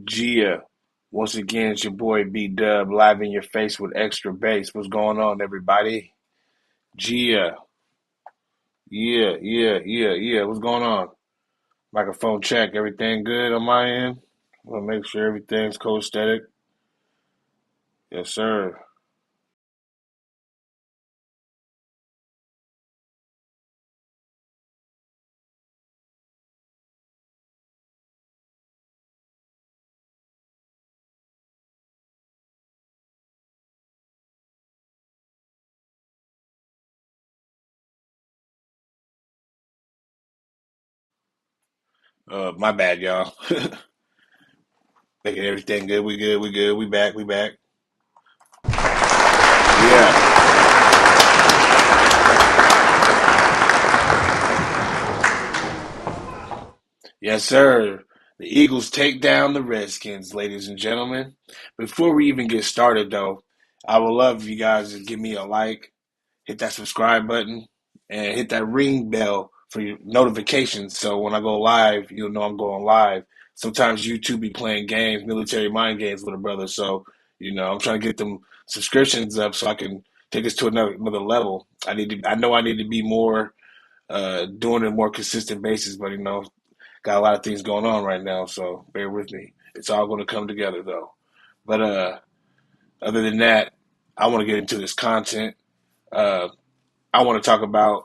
Gia, once again, it's your boy B Dub live in your face with extra bass. What's going on, everybody? Gia, yeah. What's going on? Microphone check. Everything good on my end? Want to make sure everything's copacetic. Yes, sir. My bad, y'all. Making everything good. We good. We good. We back. We back. Yeah. Yes, sir. The Eagles take down the Redskins, ladies and gentlemen. Before we even get started, though, I would love if you guys to give me a like, hit that subscribe button, and hit that ring bell for your notifications. So when I go live, you'll know I'm going live. Sometimes YouTube be playing games, military mind games with a brother. So, I'm trying to get them subscriptions up so I can take us to another level. I know I need to be more, doing it more consistent basis, but got a lot of things going on right now, so bear with me. It's all going to come together though. But other than that, I want to get into this content. Uh, I want to talk about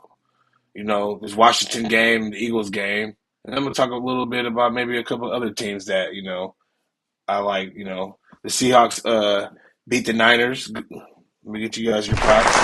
this Washington game, the Eagles game, and I'm going to talk a little bit about maybe a couple other teams that I like. The Seahawks beat the Niners. Let me get you guys your props.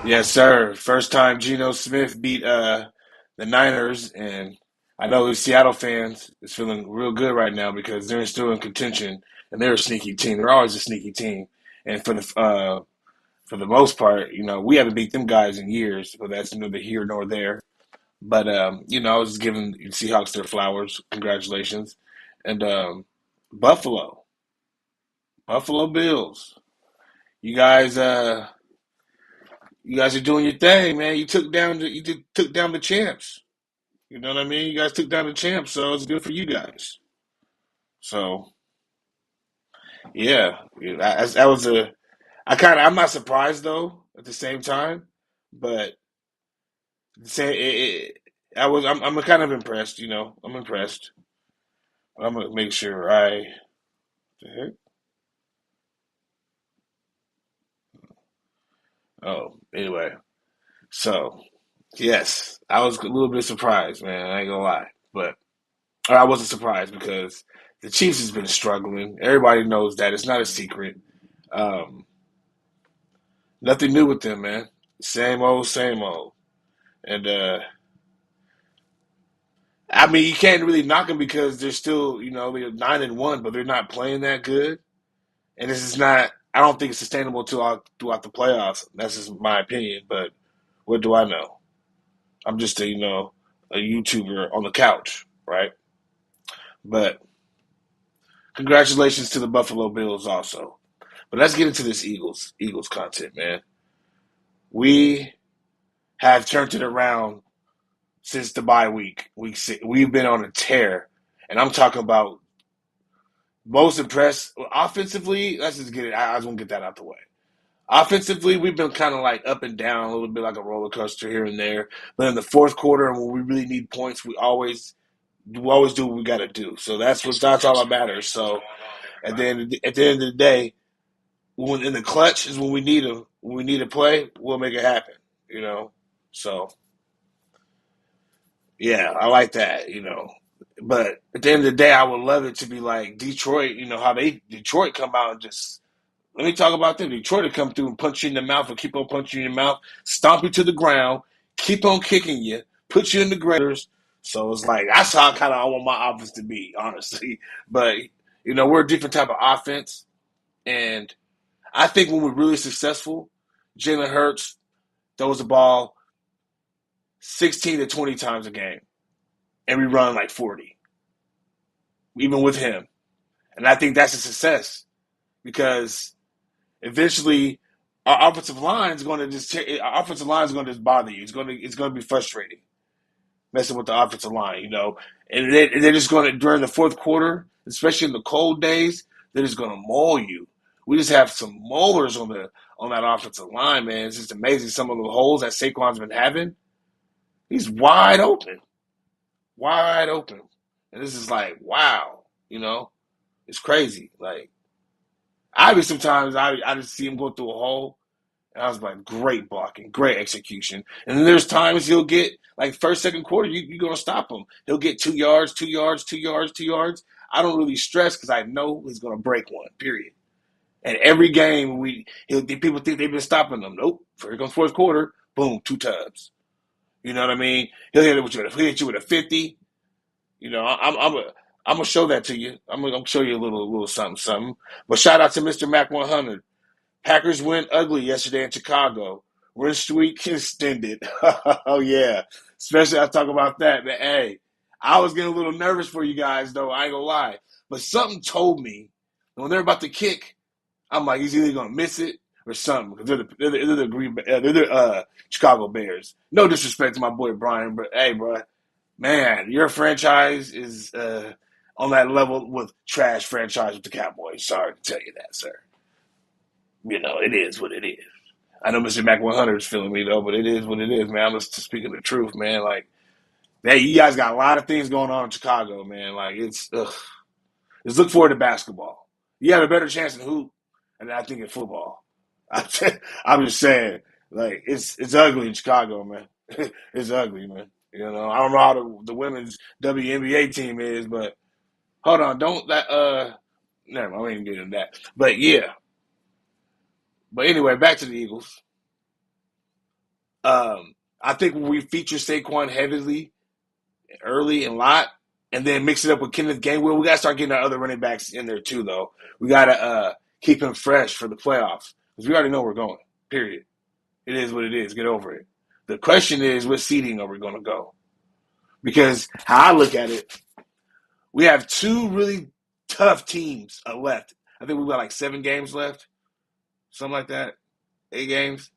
Yes, sir. First time Geno Smith beat the Niners, and I know the Seattle fans is feeling real good right now because they're still in contention, and they're a sneaky team. They're always a sneaky team, and for the most part, we haven't beat them guys in years, but that's neither here nor there. But I was just giving the Seahawks their flowers. Congratulations, and Buffalo, Buffalo Bills. You guys, uh, you guys are doing your thing, man. Took down the champs. You know what I mean? You guys took down the champs, so it's good for you guys. So yeah, that was a. I'm not surprised though at the same time, but say I'm kind of impressed. I'm impressed. I'm gonna make sure the heck. Oh, anyway. So yes, I was a little bit surprised, man. I ain't gonna lie, but or I wasn't surprised because the Chiefs has been struggling. Everybody knows that. It's not a secret. Um, Nothing new with them, man. Same old, same old. And I mean, you can't really knock them because they're still, they're 9-1, but they're not playing that good. And this is not. I don't think it's sustainable throughout the playoffs. That's just my opinion. But what do I know? I'm just a YouTuber on the couch, right? But congratulations to the Buffalo Bills also. But let's get into this Eagles content, man. We have turned it around since the bye week. We've been on a tear, and I'm talking about most impressed offensively. Let's just get it. I just want to get that out the way. Offensively, we've been kind of like up and down a little bit, like a roller coaster here and there. But in the fourth quarter, and when we really need points, we always do what we got to do. So that's all that matters. So at the end of the day, when in the clutch is when we need them. When we need to play, we'll make it happen. You know. So yeah, I like that. But at the end of the day, I would love it to be like Detroit. You know how Detroit come out and just let me talk about them. Detroit to come through and punch you in the mouth and keep on punching you in the mouth, stomp you to the ground, keep on kicking you, put you in the graders. So it's like that's how kind of I want my offense to be, honestly. But we're a different type of offense, and I think when we're really successful, Jalen Hurts throws the ball 16 to 20 times a game, and we run like 40, even with him. And I think that's a success because eventually, Our offensive line is going to our offensive line is going to just bother you. It's going to be frustrating messing with the offensive line, and they're just going to during the fourth quarter, especially in the cold days, they're just going to maul you. We just have some maulers on that offensive line, man. It's just amazing some of the holes that Saquon's been having. He's wide open, and this is like wow, it's crazy. Like sometimes I just see him go through a hole. And I was like, great blocking, great execution. And then there's times he'll get like first, second quarter, you're gonna stop him. He'll get 2 yards, 2 yards, 2 yards, 2 yards. I don't really stress because I know he's gonna break one. Period. And every game people think they've been stopping him. Nope. Here comes fourth quarter, boom, 2 tubs. You know what I mean? He'll hit you with a 50. I'm gonna show that to you. I'm gonna show you a little something something. But shout out to Mr. Mac 100. Packers went ugly yesterday in Chicago. Win streak extended. Oh yeah, especially I talk about that. But hey, I was getting a little nervous for you guys though. I ain't gonna lie, but something told me when they're about to kick, I'm like he's either gonna miss it or something because they're the Chicago Bears. No disrespect to my boy Brian, but hey, bro, man, your franchise is on that level with trash franchise with the Cowboys. Sorry to tell you that, sir. It is what it is. I know Mr. Mac 100 is feeling me though, but it is what it is, man. I'm just speaking the truth, man. Like, hey, you guys got a lot of things going on in Chicago, man. Like, it's ugh. Just look forward to basketball. You have a better chance in hoop, than I think in football. I'm just saying, like, it's ugly in Chicago, man. It's ugly, man. I don't know how the women's WNBA team is, but hold on, don't that never mind, I ain't getting into that. But yeah. But anyway, back to the Eagles. I think when we feature Saquon heavily, early and lot, and then mix it up with Kenneth Gainwell, we got to start getting our other running backs in there too, though. We got to keep him fresh for the playoffs because we already know we're going. Period. It is what it is. Get over it. The question is, what seeding are we going to go? Because how I look at it, we have two really tough teams left. I think we've got like 7 games left, something like that, 8 games.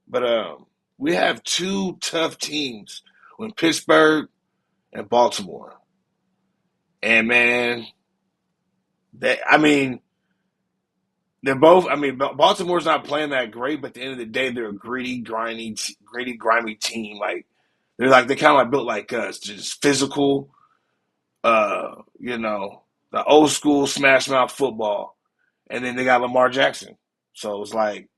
But we have two tough teams with Pittsburgh and Baltimore. And man, they're both. I mean, Baltimore's not playing that great, but at the end of the day, they're a gritty, grimy team. They kind of like built like us, just physical. The old school smash mouth football, and then they got Lamar Jackson. So it's like,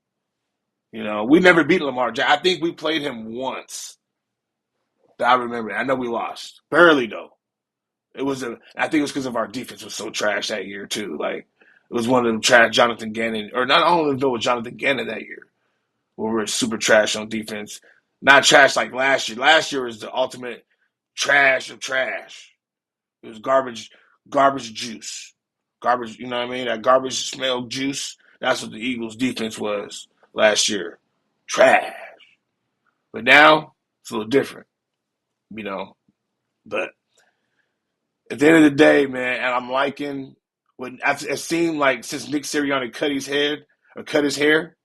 we never beat Lamar Jackson. I think we played him once. That I remember. I know we lost barely though. I think it was because of our defense was so trash that year too. Like it was one of them trash Jonathan Gannon, or not only though with Jonathan Gannon that year, where we were super trash on defense. Not trash like last year. Last year was the ultimate trash of trash. It was garbage juice, garbage. You know what I mean? That garbage smell juice. That's what the Eagles' defense was last year, trash. But now it's a little different, you know. But at the end of the day, man, and I'm liking what it seemed like since Nick Sirianni cut his hair,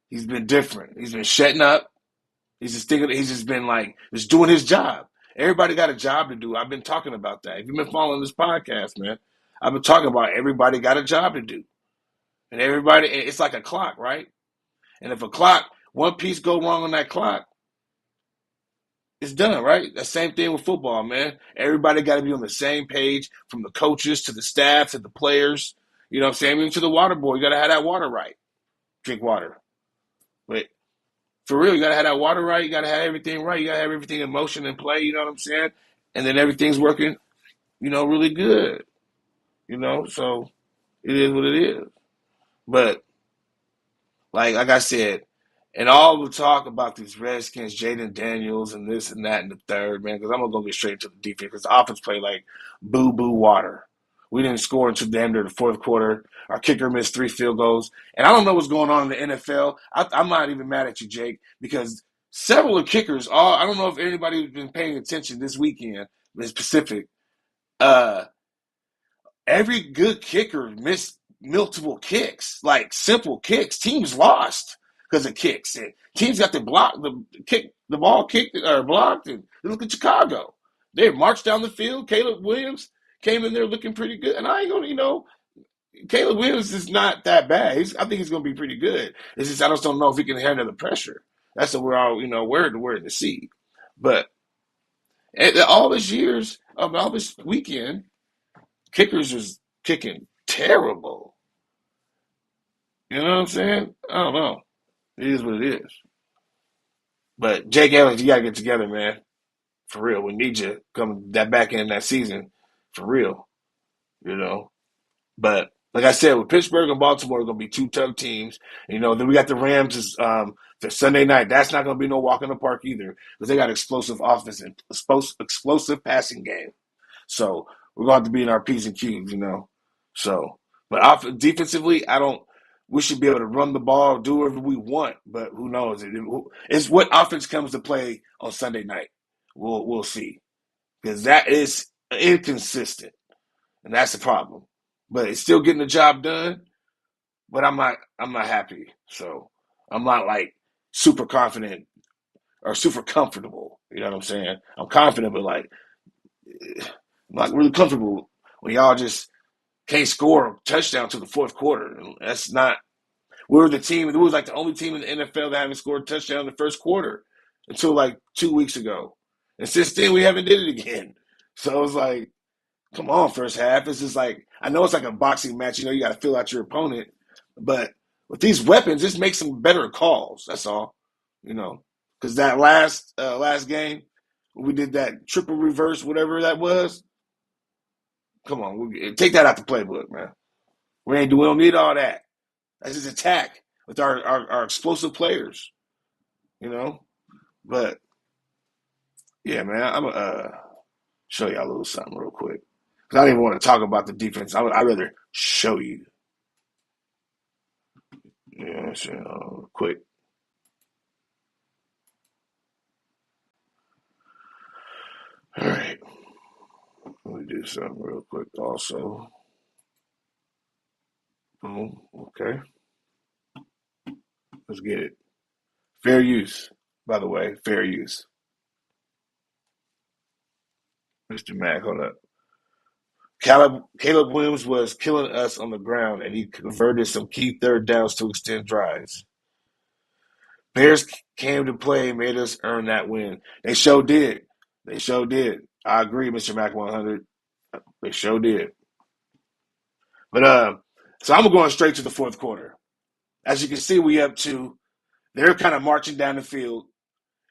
he's been different. He's been shutting up. He's just been like just doing his job. Everybody got a job to do. I've been talking about that. If you've been following this podcast, man, I've been talking about everybody got a job to do. And it's like a clock, right? And if one piece go wrong on that clock, it's done, right? The same thing with football, man. Everybody got to be on the same page, from the coaches to the staff to the players. You know what I'm saying? Even to the water boy, you got to have that water right. Drink water. But for real, you got to have that water right. You got to have everything right. You got to have everything in motion and play. You know what I'm saying? And then everything's working, really good. So it is what it is. But like I said, and all the talk about these Redskins, Jaden Daniels, and this and that and the third, man, because I'm going to go get straight to the defense because the offense played like boo-boo water. We didn't score until damn near the fourth quarter. Our kicker missed 3 field goals. And I don't know what's going on in the NFL. I'm not even mad at you, Jake, because several of the kickers, I don't know if anybody's been paying attention this weekend in Pacific. Uh, every good kicker missed multiple kicks, like simple kicks. Teams lost. because of kicks. And teams got the ball kicked or blocked. And look at Chicago. They marched down the field. Caleb Williams came in there looking pretty good. And I ain't gonna, Caleb Williams is not that bad. I think he's gonna be pretty good. It's just I just don't know if he can handle the pressure. That's what we're all, we're to see. But all this years of all this weekend, kickers was kicking terrible. You know what I'm saying? I don't know. It is what it is. But Jake Evans, you gotta get together, man. For real. We need you coming that back in that season. For real. You know. But like I said, with Pittsburgh and Baltimore are gonna be two tough teams. Then we got the Rams for Sunday night. That's not gonna be no walk in the park either. Because they got explosive offense and explosive passing game. So we're going to have to be in our P's and Q's. So, but defensively, I don't. We should be able to run the ball, do whatever we want. But who knows? It's what offense comes to play on Sunday night. We'll see because that is inconsistent, and that's the problem. But it's still getting the job done. But I'm not happy. So I'm not like super confident or super comfortable. You know what I'm saying? I'm confident, but like I'm not really comfortable when y'all just can't score a touchdown to the fourth quarter. That's not. We were the team. We was like the only team in the NFL that haven't scored a touchdown in the first quarter until like 2 weeks ago, and since then we haven't did it again. So it's like, come on, first half. It's just like I know it's like a boxing match. You got to fill out your opponent, but with these weapons, just make some better calls. That's all. Because that last game we did that triple reverse, whatever that was. Come on, take that out the playbook, man. We don't need all that. That's just attack with our explosive players, you know. But yeah, man, I'm gonna show y'all a little something real quick because I didn't even want to talk about the defense. I'd rather show you. Yeah, quick. All right, let me do something real quick. Also, boom. Okay, let's get it. Fair use, by the way. Fair use, Mr. Mack. Hold up. Caleb Williams was killing us on the ground, and he converted some key third downs to extend drives. Bears came to play and made us earn that win. They sure did. They sure did. I agree, Mr. Mac 100. They sure did. But so I'm going straight to the fourth quarter. As you can see, we up to. They're kind of marching down the field.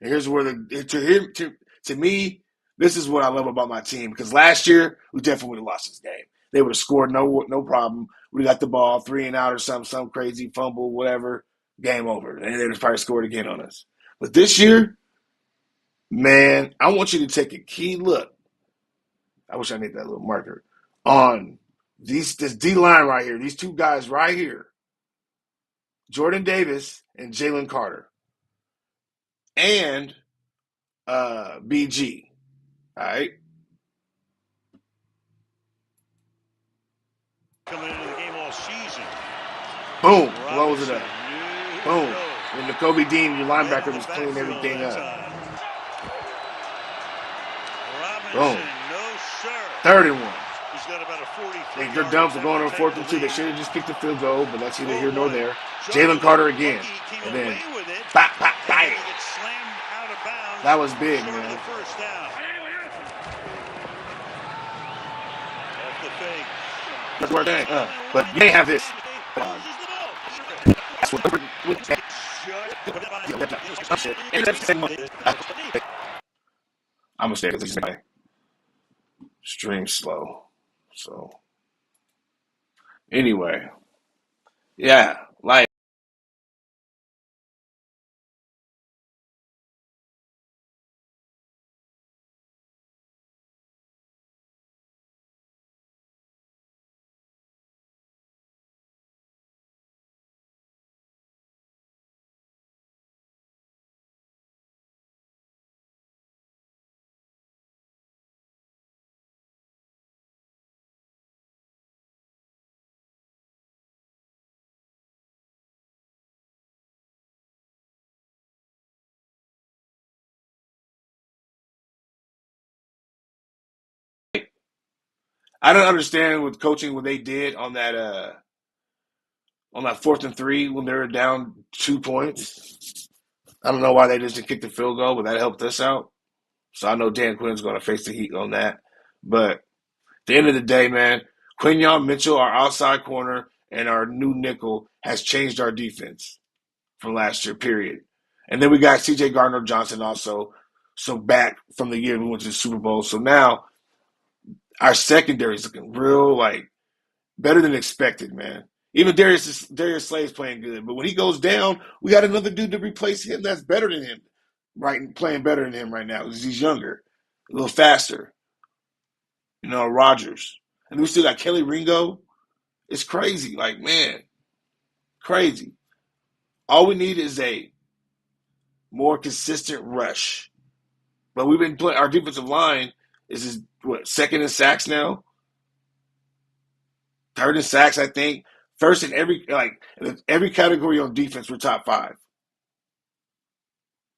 And here's where to me, this is what I love about my team because last year we definitely would have lost this game. They would have scored no problem. We got the ball 3-and-out or something, some crazy fumble, whatever. Game over, and they'd have probably scored again on us. But this year, man, I want you to take a key look. I wish I made that little marker on this D line right here. These two guys right here, Jordan Davis and Jalen Carter, and BG. All right. Coming into the game all season. Boom. Blows it up. Boom. And Nakobe Dean, your linebacker, was cleaning everything up. Boom. Third and one. He's got about a 43. They're dumb for going on 4th and 2. They should have just kicked the field goal, but that's neither here nor there. Jalen Carter again. And then, bang, bang, bang. That was big, man. That's what I'm saying. But you ain't have this. That's what I'm gonna stay because my stream slow. So anyway, yeah, like. I don't understand with coaching what they did on that 4th and 3 when they were down 2 points. I don't know why they just didn't kick the field goal, but that helped us out. So I know Dan Quinn's going to face the heat on that. But at the end of the day, man, Quinyon Mitchell, our outside corner, and our new nickel has changed our defense from last year, period. And then we got C.J. Gardner-Johnson also, so back from the year we went to the Super Bowl. So now our secondary is looking real, like, better than expected, man. Even Darius Slay's playing good, but when he goes down, we got another dude to replace him that's better than him, right? Playing better than him right now because he's younger, a little faster. Rodgers, and we still got Kelly Ringo. It's crazy, like man, crazy. All we need is a more consistent rush. But we've been playing. Our defensive line is what, second in sacks now, third in sacks, I think. First in every category on defense, we're top 5.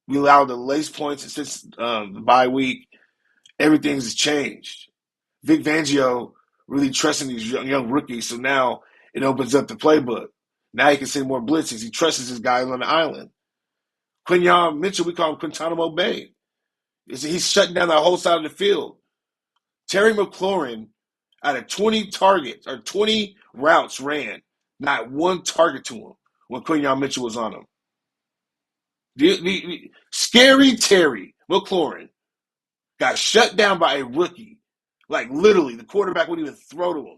We allowed the lace points, and since the bye week, everything's changed. Vic Fangio really trusting these young rookies, so now it opens up the playbook. Now he can send more blitzes. He trusts his guys on the island. Quinyon Mitchell, we call him Quintanamo Bay. He's shutting down that whole side of the field. Terry McLaurin, out of 20 targets or 20 routes ran, not one target to him when Quinyon Mitchell was on him. Scary Terry McLaurin got shut down by a rookie. Like literally, the quarterback wouldn't even throw to him.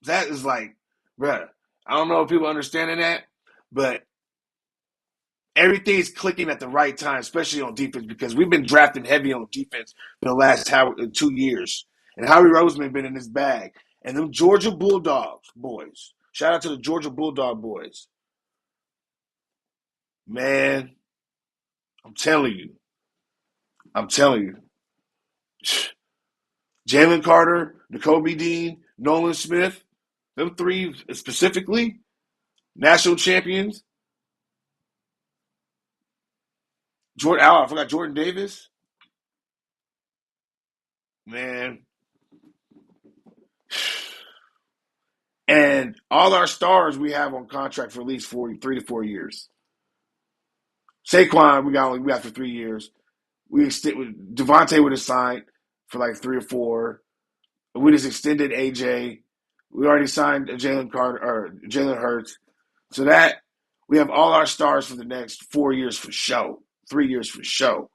That is like, bruh, I don't know if people understanding that, but everything's clicking at the right time, especially on defense, because we've been drafting heavy on defense for the last 2 years. And Howie Roseman been in his bag. And them Georgia Bulldogs boys, shout out to the Georgia Bulldog boys. Man, I'm telling you. Jalen Carter, Nakobe Dean, Nolan Smith, them 3 specifically, national champions. I forgot Jordan Davis. Man. And all our stars we have on contract for at least 3 to 4 years. Saquon, we got for 3 years. Devontae would have signed for like 3 or 4. We just extended AJ. We already signed Jalen Carter or Jalen Hurts. So that we have all our stars for the next 4 years for show. 3 years for show.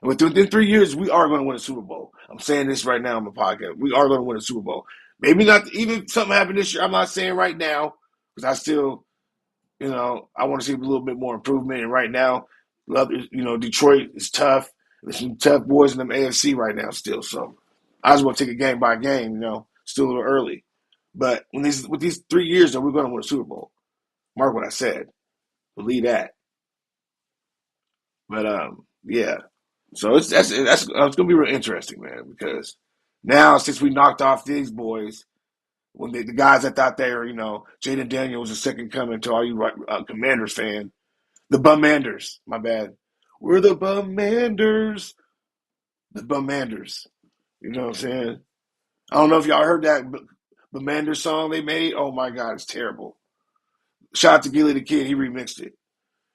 And within 3 years, we are going to win a Super Bowl. I'm saying this right now on my podcast. We are going to win a Super Bowl. Maybe not even something happened this year. I'm not saying right now because I still, I want to see a little bit more improvement. And right now, Detroit is tough. There's some tough boys in them AFC right now still. So I just want to take it game by game, still a little early. But with these 3 years, though, we're going to win a Super Bowl. Mark what I said. Believe that. But, yeah. So it's going to be real interesting, man, because now since we knocked off these boys, when the guys that thought they were, Jaden Daniels was the second coming to all you Commanders fan, the Bummanders, my bad. We're the Bummanders. The Bummanders. You know what I'm saying? I don't know if y'all heard that Bummander song they made. Oh my God, it's terrible. Shout out to Gilly the Kid, he remixed it.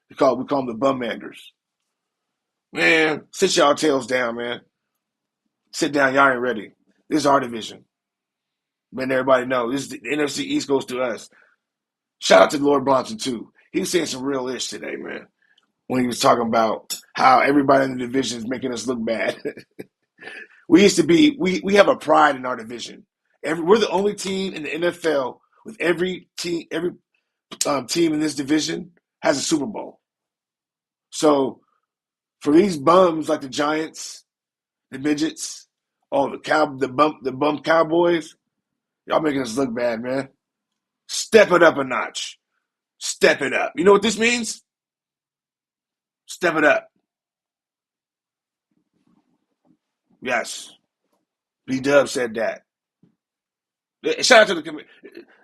We call them the Bummanders. Man, sit y'all tails down, man. Sit down, y'all ain't ready. This is our division. Letting everybody know. This is the NFC East goes to us. Shout out to Lord Bronson, too. He was saying some real ish today, man, when he was talking about how everybody in the division is making us look bad. We have a pride in our division. We're the only team in the NFL with every team in this division has a Super Bowl. So for these bums like the Giants, the midgets, the bum Cowboys, y'all making us look bad, man. Step it up a notch. Step it up. You know what this means? Step it up. Yes. B-Dub said that. Shout out to the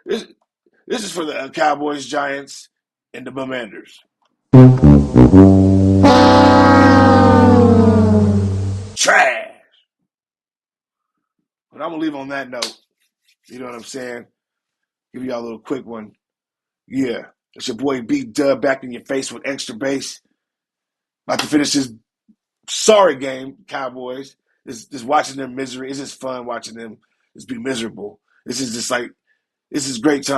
this is for the Cowboys, Giants, and the Bummanders. Trash. But I'm going to leave on that note. You know what I'm saying? Give y'all a little quick one. Yeah. It's your boy B Dub back in your face with extra bass. About to finish this sorry game, Cowboys. Just watching their misery. It's just fun watching them just be miserable. This is just like, this is great time.